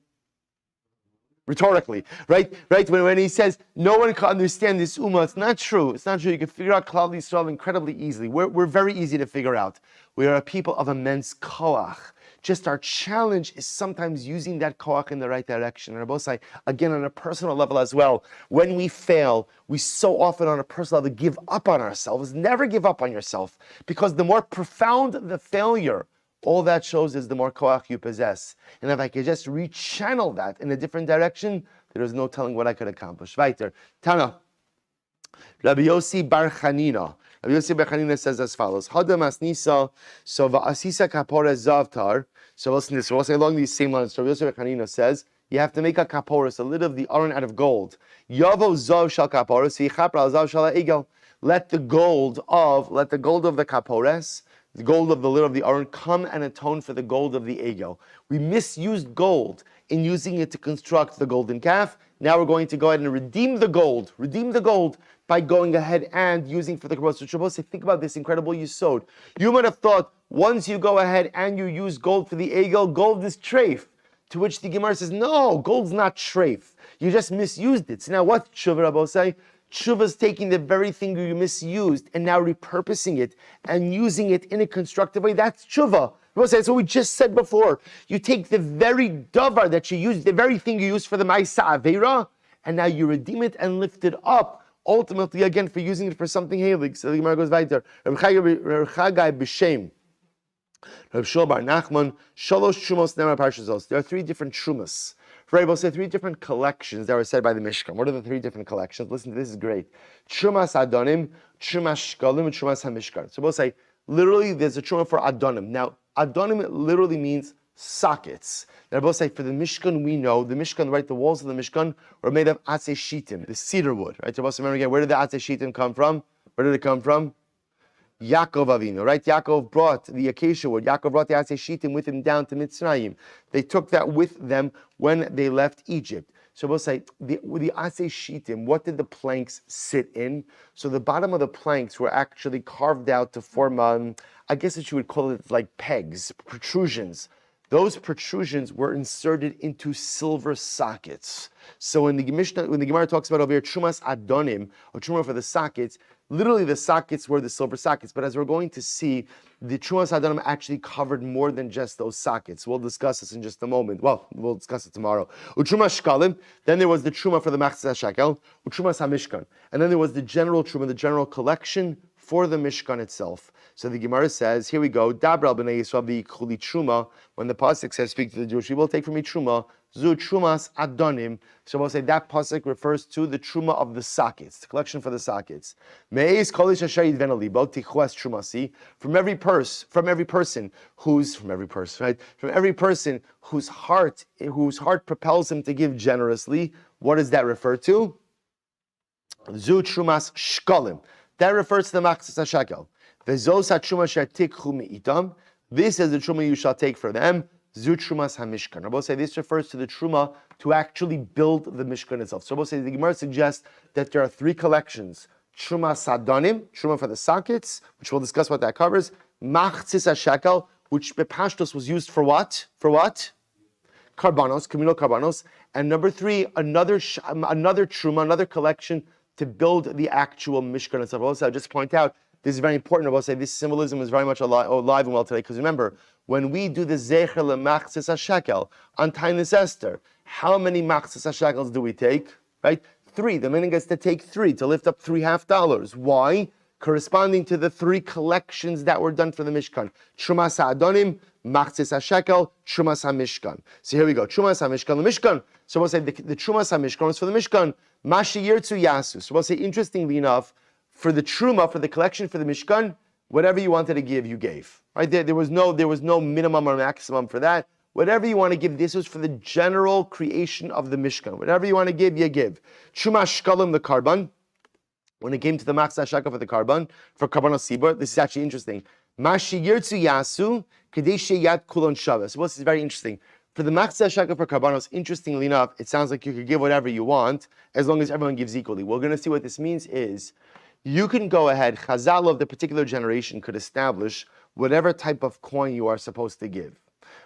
Speaker 1: Rhetorically, right? When he says, no one can understand this ummah, it's not true. It's not true. You can figure out Klal Yisrael incredibly easily. We're very easy to figure out. We are a people of immense koach. Just our challenge is sometimes using that koach in the right direction. And Rabbi say, again, on a personal level as well, when we fail, we so often on a personal level give up on ourselves. Never give up on yourself, because the more profound the failure, all that shows is the more koach you possess. And if I could just rechannel that in a different direction, there is no telling what I could accomplish. Weiter. Tana. Rabbi Yossi Bar Chanina. Rabbi Yossi Bar Chanina says as follows: Hadam asnisa, so va'asisa kapora zavtar. So listen to this. We'll say along these same lines. Rabbi Yossi Bar Chanina says, you have to make a kaporos, a lid of the aron out of gold. Yavo zav shal kaporos, yichapra al zav shal egel. Let the gold of the kapores, the gold of the lid of the aron, come and atone for the gold of the egel. We misused gold in using it to construct the golden calf. Now we're going to go ahead and redeem the gold by going ahead and using for the kaporos. So Shabbos, think about this incredible yisod. You might have thought once you go ahead and you use gold for the egel, gold is treif. To which the Gemara says, no, gold's not treif. You just misused it. So now what's tshuva, Rabbi say? Tshuva is taking the very thing you misused and now repurposing it and using it in a constructive way. That's tshuva. That's what we just said before. You take the very davar that you used, the very thing you used for the ma'isa avera, and now you redeem it and lift it up ultimately, again, for using it for something heilig. So the Gemara goes weiter. Reb Chagai b'shem. Reb Shul bar Nachman, Shalosh Trumos Nemar Parshazos. There are three different Trumas. For say three different collections that were said by the Mishkan. What are the three different collections? Listen to this, is great. Trumas Adonim, Trumas Shekalim, and Trumas HaMishkan. So we'll say, literally, there's a Truma for Adonim. Now, Adonim literally means sockets. They're both say for the Mishkan we know the Mishkan, right? The walls of the Mishkan were made of Atzei Shitim, the cedar wood, right? So remember again, where did the Atzei Shitim come from? Where did it come from? Yaakov Avinu, right? Yaakov brought the acacia wood. Yaakov brought the Atzei Shitim with him down to Mitzrayim. They took that with them when they left Egypt. So we'll say the Atzei Shitim, what did the planks sit in? So the bottom of the planks were actually carved out to form, I guess that you would call it like pegs, protrusions. Those protrusions were inserted into silver sockets. So when the Gemara talks about over here Trumas Adonim, or Truma for the sockets, literally the sockets were the silver sockets. But as we're going to see, the Trumas Adonim actually covered more than just those sockets. We'll discuss this in just a moment. Well, we'll discuss it tomorrow. Utrumas Shekalim, then there was the Truma for the Machzah Shekel, Utrumas HaMishkan. And then there was the general Truma, the general collection for the Mishkan itself. So the Gemara says, here we go, Dabral b'nei Yisrael v'yikhuli Truma, when the Pasuk says, speak to the Jewish people, take from me Truma, Zu Trumas Adonim. So we'll say that Pasuk refers to the Truma of the sockets, the collection for the sockets. Me'ez kolish asher yidven alibo, tichuas Trumasi, from every person whose heart propels him to give generously. What does that refer to? Zu Trumas Shekalim. That refers to the Machzah Shekel. This is the truma you shall take for them. Zu Trumas HaMishkan. Rabbi say this refers to the truma to actually build the Mishkan itself. So Rabbi say the Gemara suggests that there are three collections: Trumas Adonim, truma for the sockets, which we'll discuss what that covers. Machzis HaShekel, which Bepashtos was used for what? For what? Karbanos, communal karbanos. And number three, another truma, another collection to build the actual Mishkan itself. Also, I'll just point out, this is very important. I will say this symbolism is very much alive and well today. Because remember, when we do the Zecher LeMachzis HaShekel on Tainis Esther, how many Machzis HaShekels do we take? Right? 3. The meaning is to take 3, to lift up $3.50. Why? Corresponding to the 3 collections that were done for the Mishkan. Trumas HaAdonim, Machzis HaShekel, Trumas HaMishkan. So here we go. Trumas HaMishkan, the Mishkan. So we'll say the Trumas HaMishkan is for the Mishkan. Mashi Yirtzu Yasu. So we'll say, interestingly enough, for the Truma, for the collection for the Mishkan, whatever you wanted to give, you gave. Right? There was no minimum or maximum for that. Whatever you want to give, this was for the general creation of the Mishkan. Whatever you want to give, you give. Truma Shekalim, the Karban. When it came to the Machzah Shekel for the Karban, for Karban Sibur, this is actually interesting. Mashi Yirtzu Yasu, Kadesh Yad Kulon Shabbos. Well, this is very interesting. For the Machzah Shekel for Karbanos, interestingly enough, it sounds like you could give whatever you want, as long as everyone gives equally. We're going to see what this means is, you can go ahead, Chazal of the particular generation could establish whatever type of coin you are supposed to give.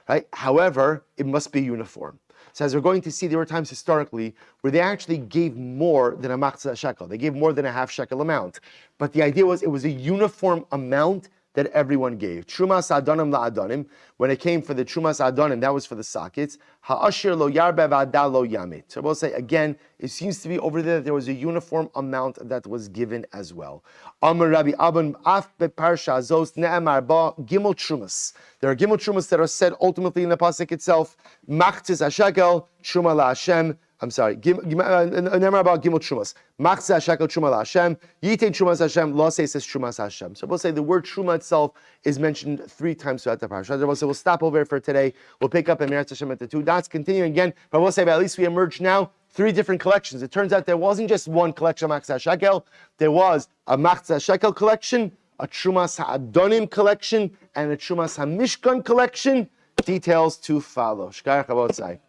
Speaker 1: Right? However, it must be uniform. So as we're going to see, there were times historically where they actually gave more than a Machzah Shekel. They gave more than a half-shekel amount. But the idea was it was a uniform amount that everyone gave. Trumas Adonim la'Adonim. When it came for the Trumas Adonim, that was for the sockets. Ha'ashir lo yarbe v'adal lo yamit. So we'll say again, it seems to be over there that there was a uniform amount that was given as well. Amar Rabbi Abban af beparsha zos ne'emar ba gimel trumas. There are gimel trumas that are said ultimately in the pasuk itself. Machzis HaShekel, Truma LaHashem. I'm sorry. Never about Gimel Trumas. Machzah Shekel Truma LaHashem. Yitei Trumas Hashem. Lasson says Trumas Hashem. So we'll say the word Truma itself is mentioned 3 times throughout the parasha. So we'll stop over here for today. We'll pick up in Meretz Hashem at the 2 dots. Continuing again, but we'll say at least we emerge now 3 different collections. It turns out there wasn't just one collection of Machzah Shekel. There was a Machzah Shekel collection, a Trumas HaAdonim collection, and a Trumas HaMishkan collection. Details to follow. Shkar Chabot Sai.